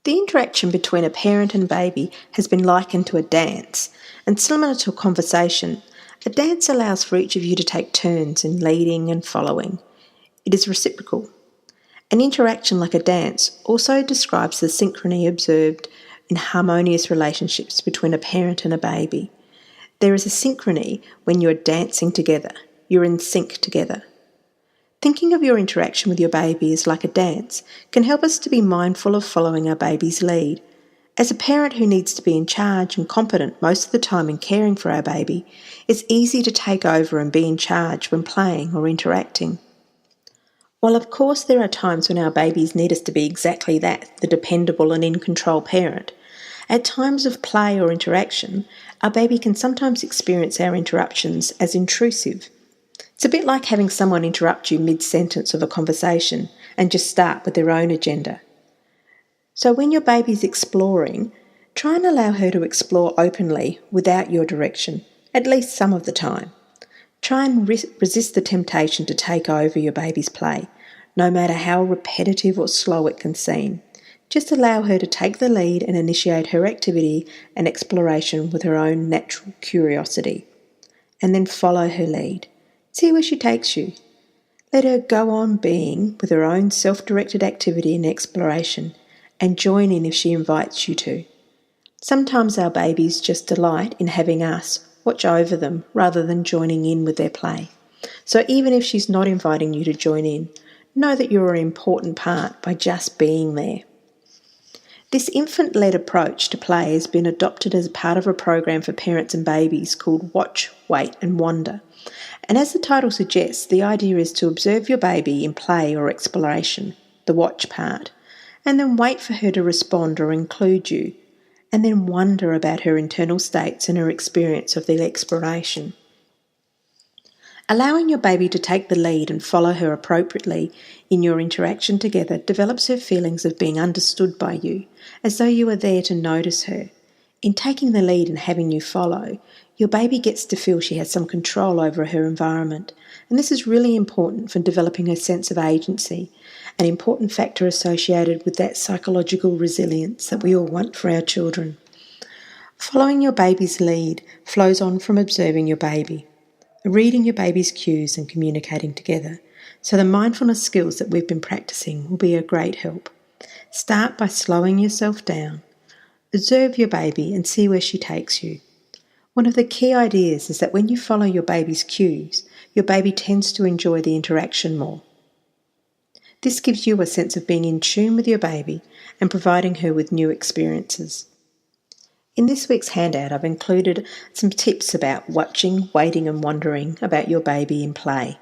The interaction between a parent and baby has been likened to a dance, and similar to a conversation, a dance allows for each of you to take turns in leading and following. It is reciprocal. An interaction like a dance also describes the synchrony observed in harmonious relationships between a parent and a baby. There is a synchrony when you are dancing together. You're in sync together. Thinking of your interaction with your baby as like a dance can help us to be mindful of following our baby's lead. As a parent who needs to be in charge and competent most of the time in caring for our baby, it's easy to take over and be in charge when playing or interacting. While of course there are times when our babies need us to be exactly that, the dependable and in-control parent, at times of play or interaction, our baby can sometimes experience our interruptions as intrusive. It's a bit like having someone interrupt you mid-sentence of a conversation and just start with their own agenda. So when your baby's exploring, try and allow her to explore openly without your direction, at least some of the time. Try and resist the temptation to take over your baby's play, no matter how repetitive or slow it can seem. Just allow her to take the lead and initiate her activity and exploration with her own natural curiosity. And then follow her lead. See where she takes you. Let her go on being with her own self-directed activity and exploration, and join in if she invites you to. Sometimes our babies just delight in having us watch over them rather than joining in with their play. So even if she's not inviting you to join in, know that you're an important part by just being there. This infant-led approach to play has been adopted as part of a program for parents and babies called Watch, Wait and Wonder. And as the title suggests, the idea is to observe your baby in play or exploration, the watch part, and then wait for her to respond or include you, and then wonder about her internal states and her experience of the exploration. Allowing your baby to take the lead and follow her appropriately in your interaction together develops her feelings of being understood by you, as though you are there to notice her. In taking the lead and having you follow, your baby gets to feel she has some control over her environment, and this is really important for developing a sense of agency, an important factor associated with that psychological resilience that we all want for our children. Following your baby's lead flows on from observing your baby, reading your baby's cues and communicating together. So the mindfulness skills that we've been practicing will be a great help. Start by slowing yourself down. Observe your baby and see where she takes you. One of the key ideas is that when you follow your baby's cues, your baby tends to enjoy the interaction more. This gives you a sense of being in tune with your baby and providing her with new experiences. In this week's handout, I've included some tips about watching, waiting and wondering about your baby in play.